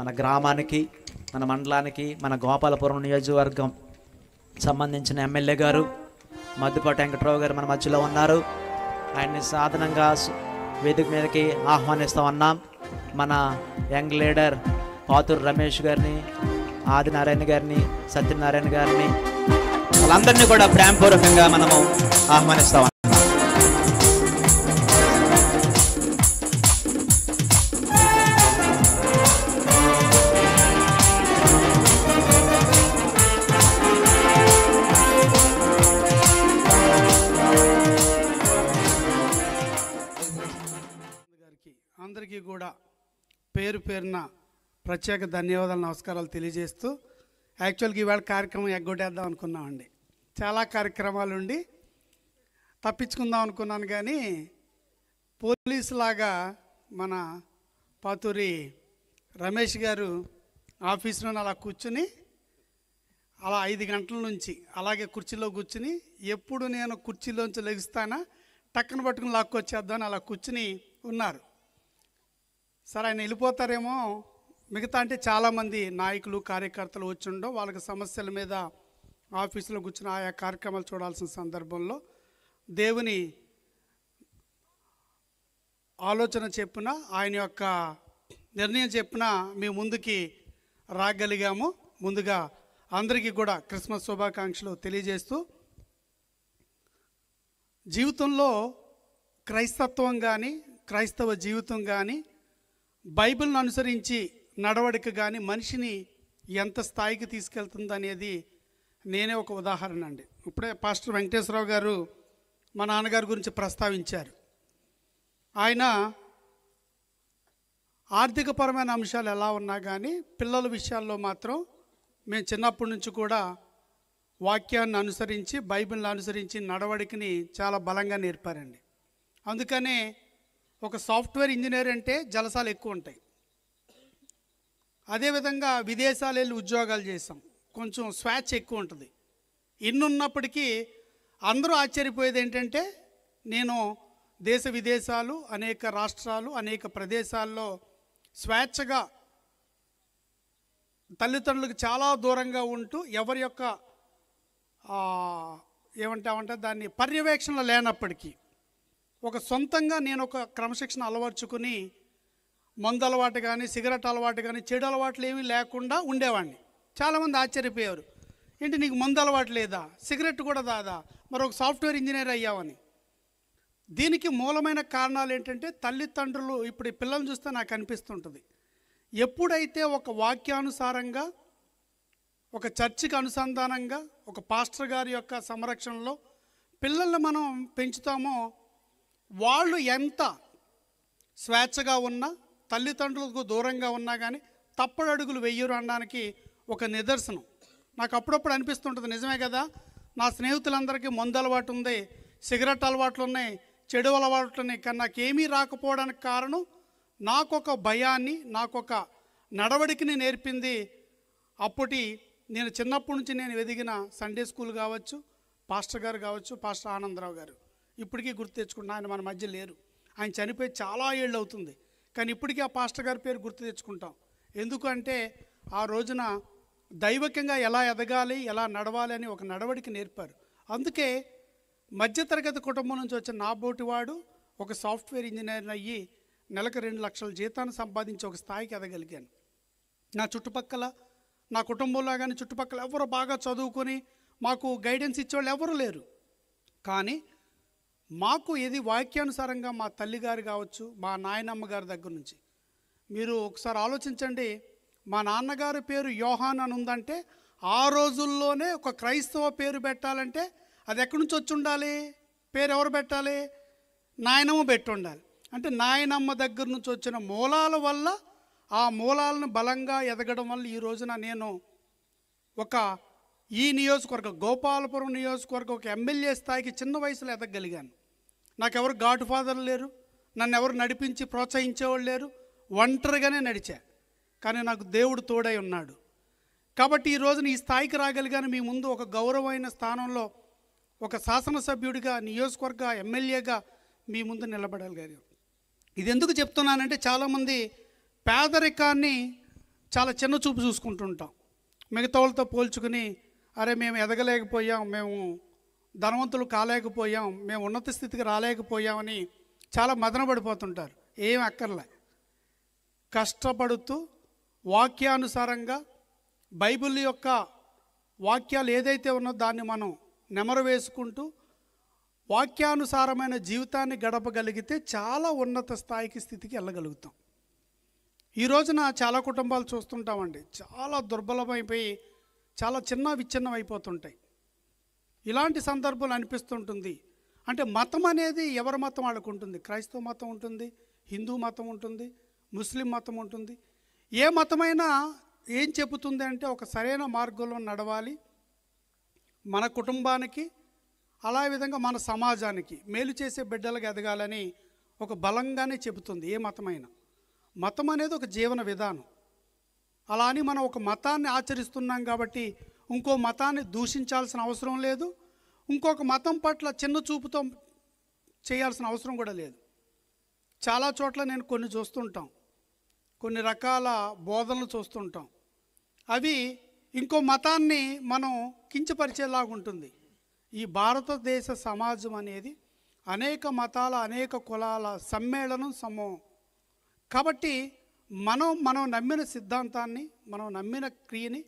మన గ్రామానికి, మన మండలానికి, మన గోపాలపురం నియోజకవర్గం సంబంధించిన ఎమ్మెల్యే గారు మద్దుపాటి వెంకట్రావు గారు మన మధ్యలో ఉన్నారు. ఆయన్ని సాధనంగా వేదిక మీదకి ఆహ్వానిస్తూ ఉన్నాం. మన యంగ్ లీడర్ పాతూరు రమేష్ గారిని, ఆదినారాయణ గారిని, సత్యనారాయణ గారిని, వాళ్ళందరినీ కూడా ప్రేమపూర్వకంగా మనము ఆహ్వానిస్తూ ఉన్నాం. అందరికీ కూడా పేరు పేరున ప్రత్యేక ధన్యవాదాలు, నమస్కారాలు తెలియజేస్తూ, యాక్చువల్గా ఈవేళ కార్యక్రమం ఎగ్గొట్టేద్దాం అనుకున్నామండి. చాలా కార్యక్రమాలు ఉండి తప్పించుకుందాం అనుకున్నాను, కానీ పోలీసులాగా మన పాతూరి రమేష్ గారు ఆఫీసులో అలా కూర్చుని అలా 5 గంటల నుంచి అలాగే కుర్చీలో కూర్చుని, ఎప్పుడు నేను కుర్చీలోంచి లెగుస్తానా టక్కన పట్టుకుని లాక్కొచ్చేద్దామని అలా కూర్చుని ఉన్నారు. సరే ఆయన వెళ్ళిపోతారేమో, మిగతా అంటే చాలామంది నాయకులు కార్యకర్తలు వచ్చిండో వాళ్ళకి సమస్యల మీద ఆఫీసులో కూర్చుని ఆయా కార్యక్రమాలు చూడాల్సిన సందర్భంలో దేవుని ఆలోచన చెప్పున, ఆయన యొక్క నిర్ణయం చెప్పున మేము ముందుకి రాగలిగాము. ముందుగా అందరికీ కూడా క్రిస్మస్ శుభాకాంక్షలు తెలియజేస్తూ, జీవితంలో క్రైస్తత్వం కానీ, క్రైస్తవ జీవితం కానీ, బైబిల్ను అనుసరించి నడవడిక కానీ మనిషిని ఎంత స్థాయికి తీసుకెళ్తుంది అనేది నేనే ఒక ఉదాహరణ అండి. ఇప్పుడే పాస్టర్ వెంకటేశ్వరరావు గారు మా నాన్నగారి గురించి ప్రస్తావించారు. ఆయన ఆర్థికపరమైన అంశాలు ఎలా ఉన్నా కానీ పిల్లల విషయాల్లో మాత్రం మేము చిన్నప్పటి నుంచి కూడా వాక్యాన్ని అనుసరించి, బైబిల్ని అనుసరించి నడవడికని చాలా బలంగా నేర్పారండి. అందుకనే ఒక సాఫ్ట్వేర్ ఇంజనీర్ అంటే జలసాలు ఎక్కువ ఉంటాయి. అదేవిధంగా విదేశాలు వెళ్ళి ఉద్యోగాలు చేసాం, కొంచెం స్వేచ్ఛ ఎక్కువ ఉంటుంది. ఇన్నున్నప్పటికీ అందరూ ఆశ్చర్యపోయేది ఏంటంటే, నేను దేశ విదేశాలు, అనేక రాష్ట్రాలు, అనేక ప్రదేశాల్లో స్వేచ్ఛగా తల్లిదండ్రులకు చాలా దూరంగా ఉంటూ ఎవరి యొక్క ఏమంటామంటే దాన్ని పర్యవేక్షణలో లేనప్పటికీ ఒక సొంతంగా నేను ఒక క్రమశిక్షణ అలవర్చుకుని మందు అలవాటు కానీ, సిగరెట్ అలవాటు కానీ, చెడు అలవాట్లు ఏమీ లేకుండా ఉండేవాడిని. చాలామంది ఆశ్చర్యపోయారు, ఏంటి నీకు మందు అలవాటు లేదా, సిగరెట్ కూడా దాదా, మరొక సాఫ్ట్వేర్ ఇంజనీర్ అయ్యావని. దీనికి మూలమైన కారణాలు ఏంటంటే, తల్లిదండ్రులు ఇప్పుడు ఈ పిల్లల్ని చూస్తే నాకు అనిపిస్తుంటుంది, ఎప్పుడైతే ఒక వాక్యానుసారంగా, ఒక చర్చికి అనుసంధానంగా, ఒక పాస్టర్ గారి యొక్క సంరక్షణలో పిల్లల్ని మనం పెంచుతామో, వాళ్ళు ఎంత స్వేచ్ఛగా ఉన్నా, తల్లిదండ్రులకు దూరంగా ఉన్నా కానీ తప్పుడు అడుగులు వెయ్యరు అనడానికి ఒక నిదర్శనం. నాకు అప్పుడప్పుడు అనిపిస్తుంటుంది, నిజమే కదా, నా స్నేహితులందరికీ మందు అలవాటు ఉంది, సిగరెట్ అలవాట్లు ఉన్నాయి, చెడు అలవాట్లు ఉన్నాయి, కానీ నాకేమీ రాకపోవడానికి కారణం నాకొక భయాన్ని, నాకొక నడవడికని నేర్పింది అప్పటి నేను చిన్నప్పటి నుంచి నేను ఎదిగిన సండే స్కూల్ కావచ్చు, పాస్టర్ గారు కావచ్చు, పాస్టర్ ఆనందరావు గారు. ఇప్పటికీ గుర్తు తెచ్చుకుంటున్నా, ఆయన మన మధ్య లేరు, ఆయన చనిపోయి చాలా ఏళ్ళు అవుతుంది, కానీ ఇప్పటికీ ఆ పాస్టర్ గారి పేరు గుర్తు తెచ్చుకుంటాం. ఎందుకంటే ఆ రోజున దైవికంగా ఎలా ఎదగాలి, ఎలా నడవాలి అని ఒక నడవడికి నేర్పారు. అందుకే మధ్యతరగతి కుటుంబం నుంచి వచ్చిన నా బోటివాడు ఒక సాఫ్ట్వేర్ ఇంజనీర్ అయ్యి నెలకు 2 లక్షల జీతాన్ని సంపాదించి ఒక స్థాయికి ఎదగలిగాను. నా చుట్టుపక్కల, నా కుటుంబంలో కానీ చుట్టుపక్కల ఎవరు బాగా చదువుకొని మాకు గైడెన్స్ ఇచ్చేవాళ్ళు ఎవరు లేరు. కానీ మాకు ఏది వాక్యానుసారంగా మా తల్లిగారు కావచ్చు, మా నాయనమ్మ గారి దగ్గర నుంచి, మీరు ఒకసారి ఆలోచించండి, మా నాన్నగారి పేరు యోహాన్ అని ఉందంటే ఆ రోజుల్లోనే ఒక క్రైస్తవ పేరు పెట్టాలంటే అది ఎక్కడి నుంచి వచ్చి ఉండాలి, పేరు ఎవరు పెట్టాలి, నాయనమ్మ పెట్టి ఉండాలి. అంటే నాయనమ్మ దగ్గర నుంచి వచ్చిన మూలాల వల్ల, ఆ మూలాలను బలంగా ఎదగడం వల్ల ఈ రోజున నేను ఒక ఈ నియోజకవర్గం, గోపాలపురం నియోజకవర్గం ఒక ఎమ్మెల్యే స్థాయికి చిన్న వయసులో ఎదగలిగాను. నాకెవరు గాడ్ ఫాదర్ లేరు, నన్ను ఎవరు నడిపించి ప్రోత్సహించేవాళ్ళు లేరు, ఒంటరిగానే నడిచా. కానీ నాకు దేవుడు తోడై ఉన్నాడు. కాబట్టి ఈ రోజున ఈ స్థాయికి రాగలిగాను. మీ ముందు ఒక గౌరవమైన స్థానంలో ఒక శాసనసభ్యుడిగా, నియోజకవర్గ ఎమ్మెల్యేగా మీ ముందు నిలబడగలిగాను. ఇది ఎందుకు చెప్తున్నానంటే, చాలామంది పేదరికాన్ని చాలా చిన్న చూపు చూసుకుంటుంటాం. మిగతా వాళ్ళతో పోల్చుకుని అరే మేము ఎదగలేకపోయాం, మేము ధనవంతులు కాలేకపోయాం, మేము ఉన్నత స్థితికి రాలేకపోయామని చాలా మదన పడిపోతుంటారు. ఏం అక్కర్లే. కష్టపడుతూ వాక్యానుసారంగా బైబిల్ యొక్క వాక్యాలు ఏదైతే ఉన్నదో దాన్ని మనం నెమరు వేసుకుంటూ వాక్యానుసారమైన జీవితాన్ని గడపగలిగితే చాలా ఉన్నత స్థితికి వెళ్ళగలుగుతాం. ఈ రోజున చాలా కుటుంబాలు చూస్తుంటామండి, చాలా దుర్బలమైపోయి చాలా విచ్ఛిన్నం అయిపోతుంటాయి. ఇలాంటి సందర్భాలు అనిపిస్తుంటుంది. అంటే మతం అనేది ఎవరి మతం వాళ్ళకు ఉంటుంది. క్రైస్తవ మతం ఉంటుంది, హిందూ మతం ఉంటుంది, ముస్లిం మతం ఉంటుంది. ఏ మతమైనా ఏం చెబుతుంది అంటే ఒక సరైన మార్గంలో నడవాలి, మన కుటుంబానికి అలా విధంగా మన సమాజానికి మేలు చేసే బిడ్డలకు ఎదగాలని ఒక బలంగానే చెబుతుంది ఏ మతమైనా. మతం అనేది ఒక జీవన విధానం. అలా అని మనం ఒక మతాన్ని ఆచరిస్తున్నాం కాబట్టి ఇంకో మతాన్ని దూషించాల్సిన అవసరం లేదు, ఇంకొక మతం పట్ల చిన్న చూపుతో చేయాల్సిన అవసరం కూడా లేదు. చాలా చోట్ల నేను కొన్ని చూస్తుంటాం, కొన్ని రకాల బోధనలు చూస్తుంటాం. అవి ఇంకో మతాన్ని మనం కించపరిచేలాగా ఉంటుంది. ఈ భారతదేశ సమాజం అనేది అనేక మతాల అనేక కులాల సమ్మేళనం సమూహం కాబట్టి మనం నమ్మిన సిద్ధాంతాన్ని, మనం నమ్మిన క్రియని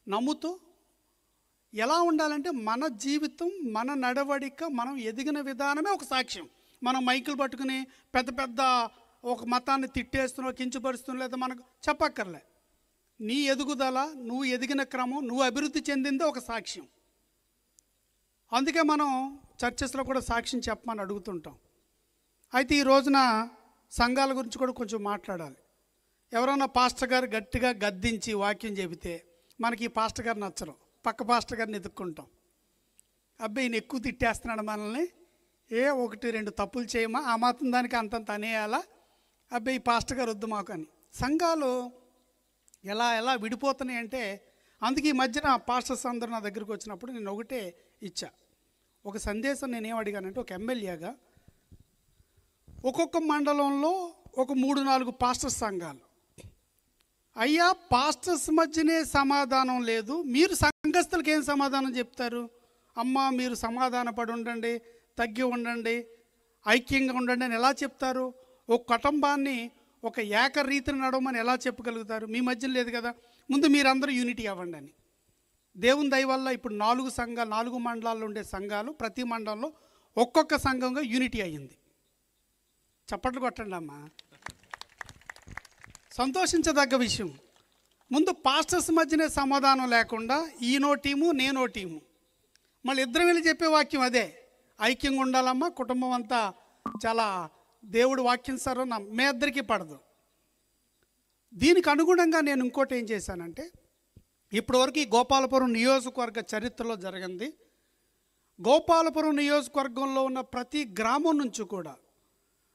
నమ్ముతూ ఎలా ఉండాలంటే మన జీవితం, మన నడవడిక, మనం ఎదిగిన విధానమే ఒక సాక్ష్యం. మనం మైకులు పట్టుకుని పెద్ద ఒక మతాన్ని తిట్టేస్తున్నావు, కించపరుస్తున్నావు లేదా మనకు చెప్పక్కర్లే. నీ ఎదుగుదల, నువ్వు ఎదిగిన క్రమం, నువ్వు అభివృద్ధి చెందిందే ఒక సాక్ష్యం. అందుకే మనం చర్చెస్లో కూడా సాక్ష్యం చెప్పమని అడుగుతుంటాం. అయితే ఈ రోజున సంఘాల గురించి కూడా కొంచెం మాట్లాడాలి. ఎవరైనా పాస్టర్ గారు గట్టిగా గద్దించి వాక్యం చెబితే మనకి ఈ పాస్టర్ గారు నచ్చరు, పక్క పాస్టర్ గారిని ఎదుక్కుంటాం. అబ్బాయి ఈయన ఎక్కువ తిట్టేస్తున్నాడు మనల్ని, 1-2 తప్పులు చేయమా, ఆ మాత్రం దానికి అంతంత అనేయాలా, అబ్బాయి ఈ పాస్టర్ గారు వద్దు మాకు అని. సంఘాలు ఎలా విడిపోతున్నాయి అంటే, అందుకే ఈ మధ్యన పాస్టర్స్ అందరూ నా దగ్గరికి వచ్చినప్పుడు నేను ఒకటే ఇచ్చా, ఒక సందేశం నేనేం అడిగానంటే, ఒక ఎమ్మెల్యేగా ఒక్కొక్క మండలంలో ఒక 3-4 పాస్టర్స్ సంఘాలు, అయ్యా పాస్టర్స్ మధ్యనే సమాధానం లేదు, మీరు సంఘస్థులకు ఏం సమాధానం చెప్తారు? అమ్మా మీరు సమాధాన పడి ఉండండి, తగ్గి ఉండండి, ఐక్యంగా ఉండండి అని ఎలా చెప్తారు? ఒక కుటుంబాన్ని ఒక ఏకరీతిని నడవమని ఎలా చెప్పగలుగుతారు? మీ మధ్యన లేదు కదా. ముందు మీరందరూ యూనిటీ అవ్వండి అని. దేవుని దయ వల్ల ఇప్పుడు 4 సంఘాలు, 4 మండలాల్లో ఉండే సంఘాలు, ప్రతి మండలంలో ఒక్కొక్క సంఘంగా యూనిటీ అయ్యింది. చప్పట్లు కొట్టండి అమ్మా, సంతోషించదగ్గ విషయం. ముందు పాస్టర్స్ మధ్యనే సమాధానం లేకుండా ఈనో టీము నేనో టీము, మళ్ళీ ఇద్దరం వెళ్ళి చెప్పే వాక్యం అదే, ఐక్యంగా ఉండాలమ్మా, కుటుంబం అంతా చాలా దేవుడు వాక్యం సర్వ మీ ఇద్దరికీ పడదు. దీనికి అనుగుణంగా నేను ఇంకోటి ఏం చేశానంటే, ఇప్పటివరకు ఈ గోపాలపురం నియోజకవర్గ చరిత్రలో జరిగింది, గోపాలపురం నియోజకవర్గంలో ఉన్న ప్రతి గ్రామం నుంచి కూడా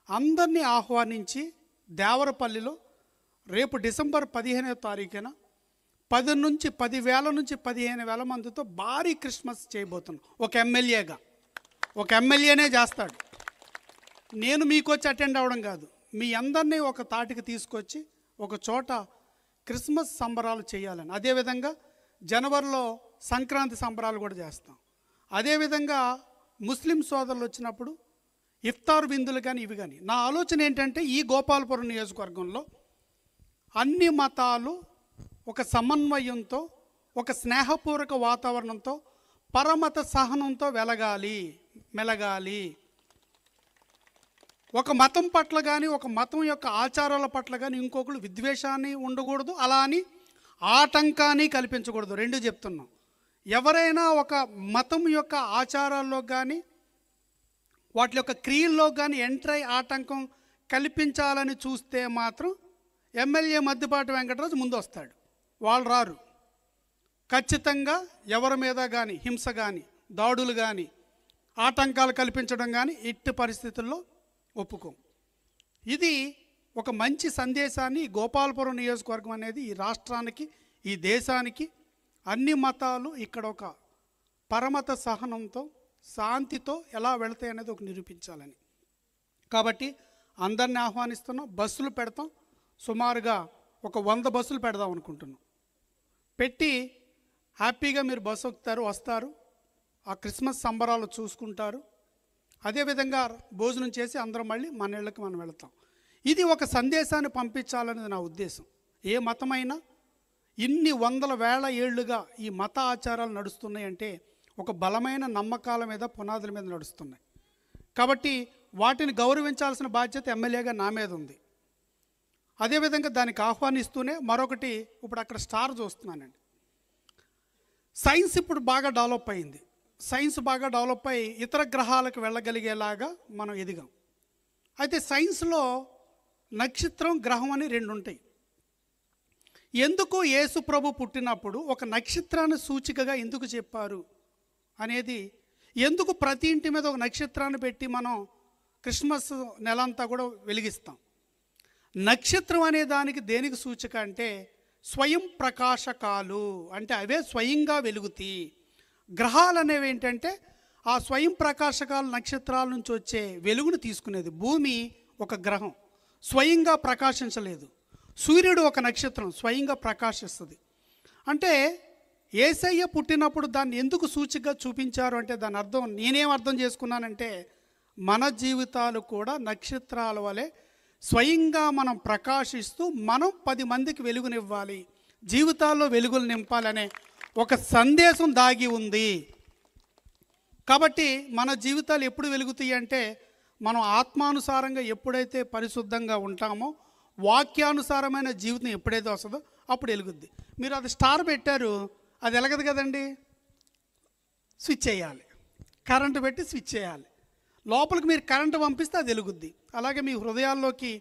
అందరినీ ఆహ్వానించి దేవరపల్లిలో రేపు డిసెంబర్ 15వ తారీఖున 10,000 నుంచి 15,000 మందితో భారీ క్రిస్మస్ చేయబోతున్నాం. ఒక ఎమ్మెల్యేగా, ఒక ఎమ్మెల్యేనే చేస్తాడు. నేను మీకు వచ్చి అటెండ్ అవ్వడం కాదు, మీ అందరినీ ఒక తాటికి తీసుకొచ్చి ఒక చోట క్రిస్మస్ సంబరాలు చేయాలని. అదేవిధంగా జనవరిలో సంక్రాంతి సంబరాలు కూడా చేస్తాం. అదేవిధంగా ముస్లిం సోదరులు వచ్చినప్పుడు ఇఫ్తార్ విందులు కానీ ఇవి కానీ. నా ఆలోచన ఏంటంటే, ఈ గోపాలపురం నియోజకవర్గంలో అన్ని మతాలు ఒక సమన్వయంతో, ఒక స్నేహపూర్వక వాతావరణంతో, పరమత సహనంతో మెలగాలి. ఒక మతం పట్ల కానీ, ఒక మతం యొక్క ఆచారాల పట్ల కానీ ఇంకొకరు విద్వేషాన్ని ఉండకూడదు, అలా అని ఆటంకాన్ని కల్పించకూడదు. 2 చెప్తున్నాం. ఎవరైనా ఒక మతం యొక్క ఆచారాల్లో కానీ వాటి యొక్క క్రియల్లో కానీ ఎంటర్ అయి ఆటంకం కల్పించాలని చూస్తే మాత్రం ఎమ్మెల్యే మద్దిపాటి వెంకటరాజు ముందు వస్తాడు, వాళ్ళు రారు. ఖచ్చితంగా ఎవరి మీద కానీ హింస కానీ దాడులు కానీ ఆటంకాలు కల్పించడం కానీ ఇట్టి పరిస్థితుల్లో ఒప్పుకోం. ఇది ఒక మంచి సందేశాన్ని గోపాలపురం నియోజకవర్గం అనేది ఈ రాష్ట్రానికి, ఈ దేశానికి, అన్ని మతాలు ఇక్కడ ఒక పరమత సహనంతో శాంతితో ఎలా వెళతాయి అనేది ఒక నిరూపించాలని. కాబట్టి అందరిని ఆహ్వానిస్తున్నాం, బస్సులు పెడతాం. సుమారుగా ఒక 100 బస్సులు పెడదాం అనుకుంటున్నాం. పెట్టి హ్యాపీగా మీరు బస్సు ఎక్కుతారు, వస్తారు, ఆ క్రిస్మస్ సంబరాలు చూసుకుంటారు. అదేవిధంగా భోజనం చేసి అందరం మళ్ళీ మన ఇళ్ళకి మనం వెళతాం. ఇది ఒక సందేశాన్ని పంపించాలనేది నా ఉద్దేశం. ఏ మతమైనా ఇన్ని వందల వేల ఏళ్లుగా ఈ మత ఆచారాలు నడుస్తున్నాయి అంటే ఒక బలమైన నమ్మకాల మీద, పునాదుల మీద నడుస్తున్నాయి. కాబట్టి వాటిని గౌరవించాల్సిన బాధ్యత ఎమ్మెల్యేగా నా మీద ఉంది. అదేవిధంగా దానికి ఆహ్వానిస్తూనే మరొకటి, ఇప్పుడు అక్కడ స్టార్ చూస్తున్నానండి. సైన్స్ ఇప్పుడు బాగా డెవలప్ అయింది. సైన్స్ బాగా డెవలప్ అయ్యి ఇతర గ్రహాలకు వెళ్ళగలిగేలాగా మనం ఎదిగాం. అయితే సైన్స్లో నక్షత్రం, గ్రహం అని 2 ఉంటాయి. ఎందుకు యేసు ప్రభు పుట్టినప్పుడు ఒక నక్షత్రాన్ని సూచికగా ఎందుకు చెప్పారు అనేది, ఎందుకు ప్రతి ఇంటి మీద ఒక నక్షత్రాన్ని పెట్టి మనం క్రిస్మస్ నెలంతా కూడా వెలిగిస్తాం. నక్షత్రం అనే దానికి దేనికి సూచిక అంటే స్వయం ప్రకాశకాలు, అంటే అవే స్వయంగా వెలుగుతాయి. గ్రహాలు అనేవి ఏంటంటే ఆ స్వయం ప్రకాశకాలు నక్షత్రాల నుంచి వచ్చే వెలుగును తీసుకునేది. భూమి ఒక గ్రహం, స్వయంగా ప్రకాశించలేదు. సూర్యుడు ఒక నక్షత్రం, స్వయంగా ప్రకాశిస్తుంది. అంటే యేసయ్య పుట్టినప్పుడు దాన్ని ఎందుకు సూచికగా చూపించారు అంటే దాని అర్థం నేనేం అర్థం చేసుకున్నానంటే, మన జీవితాలు కూడా నక్షత్రాల వలె స్వయంగా మనం ప్రకాశిస్తూ మనం 10 మందికి వెలుగునివ్వాలి, జీవితాల్లో వెలుగులు నింపాలనే ఒక సందేశం దాగి ఉంది. కాబట్టి మన జీవితాలు ఎప్పుడు వెలుగుతాయి అంటే మనం ఆత్మానుసారంగా ఎప్పుడైతే పరిశుద్ధంగా ఉంటామో, వాక్యానుసారమైన జీవితం ఎప్పుడైతే వస్తుందో అప్పుడు వెలుగుద్ది. మీరు అది స్టార్ పెట్టారు, అది వెలగదు కదండి. స్విచ్ చేయాలి, కరెంటు పెట్టి స్విచ్ చేయాలి. లోపలికి మీరు కరెంటు పంపిస్తే అది వెలుగుద్ది. అలాగే మీ హృదయాల్లోకి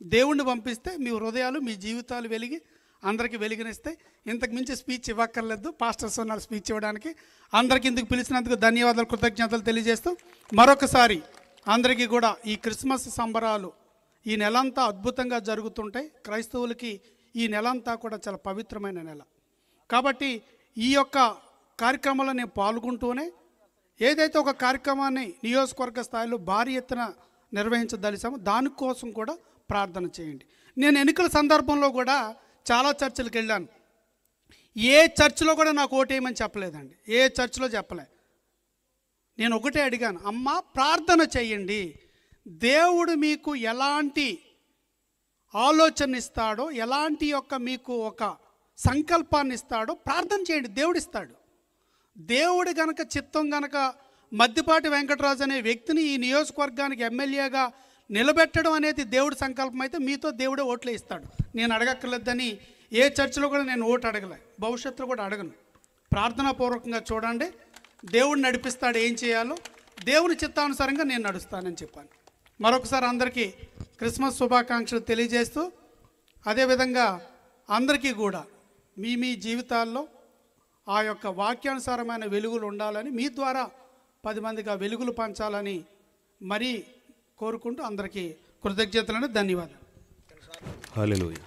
దేవుణ్ణి పంపిస్తే మీ హృదయాలు, మీ జీవితాలు వెలిగి అందరికీ వెలుగునిస్తాయి. ఇంతకు మించి స్పీచ్ ఇవ్వక్కర్లేదు, పాస్టర్స్ ఉన్నారు స్పీచ్ ఇవ్వడానికి. అందరికీ ఇందుకు పిలిచినందుకు ధన్యవాదాలు, కృతజ్ఞతలు తెలియజేస్తూ మరొకసారి అందరికీ కూడా ఈ క్రిస్మస్ సంబరాలు ఈ నెలంతా అద్భుతంగా జరుగుతుంటాయి. క్రైస్తవులకి ఈ నెలంతా కూడా చాలా పవిత్రమైన నెల. కాబట్టి ఈ యొక్క కార్యక్రమంలో నేను పాల్గొంటూనే ఏదైతే ఒక కార్యక్రమాన్ని నియోజకవర్గ స్థాయిలో భారీ ఎత్తున నిర్వహించదలిసామో దానికోసం కూడా ప్రార్థన చేయండి. నేను ఎన్నికల సందర్భంలో కూడా చాలా చర్చిలకు వెళ్ళాను. ఏ చర్చిలో కూడా నాకు ఓటేయమని చెప్పలేదండి, ఏ చర్చిలో చెప్పలే. నేను ఒకటే అడిగాను, అమ్మ ప్రార్థన చేయండి, దేవుడు మీకు ఎలాంటి ఆలోచన ఇస్తాడో, ఎలాంటి మీకు ఒక సంకల్పాన్ని ఇస్తాడో ప్రార్థన చేయండి, దేవుడు ఇస్తాడు. దేవుడు గనక చిత్తం గనక మద్దిపాటి వెంకటరాజు అనే వ్యక్తిని ఈ నియోజకవర్గానికి ఎమ్మెల్యేగా నిలబెట్టడం అనేది దేవుడి సంకల్పం అయితే మీతో దేవుడే ఓట్లే ఇస్తాడు. నేను అడగక్కర్లేదని ఏ చర్చిలో కూడా నేను ఓటు అడగలే, భవిష్యత్తులో కూడా అడగను. ప్రార్థనాపూర్వకంగా చూడండి, దేవుడు నడిపిస్తాడు, ఏం చేయాలో దేవుని చిత్తానుసారంగా నేను నడుస్తానని చెప్పాను. మరొకసారి అందరికీ క్రిస్మస్ శుభాకాంక్షలు తెలియజేస్తూ, అదేవిధంగా అందరికీ కూడా మీ మీ జీవితాల్లో ఆ యొక్క వాక్యానుసారమైన వెలుగులు ఉండాలని, మీ ద్వారా 10 మందికి ఆ వెలుగులు పంచాలని మరీ కోరుకుంటూ అందరికీ కృతజ్ఞతలను, ధన్యవాదాలు. హల్లెలూయా.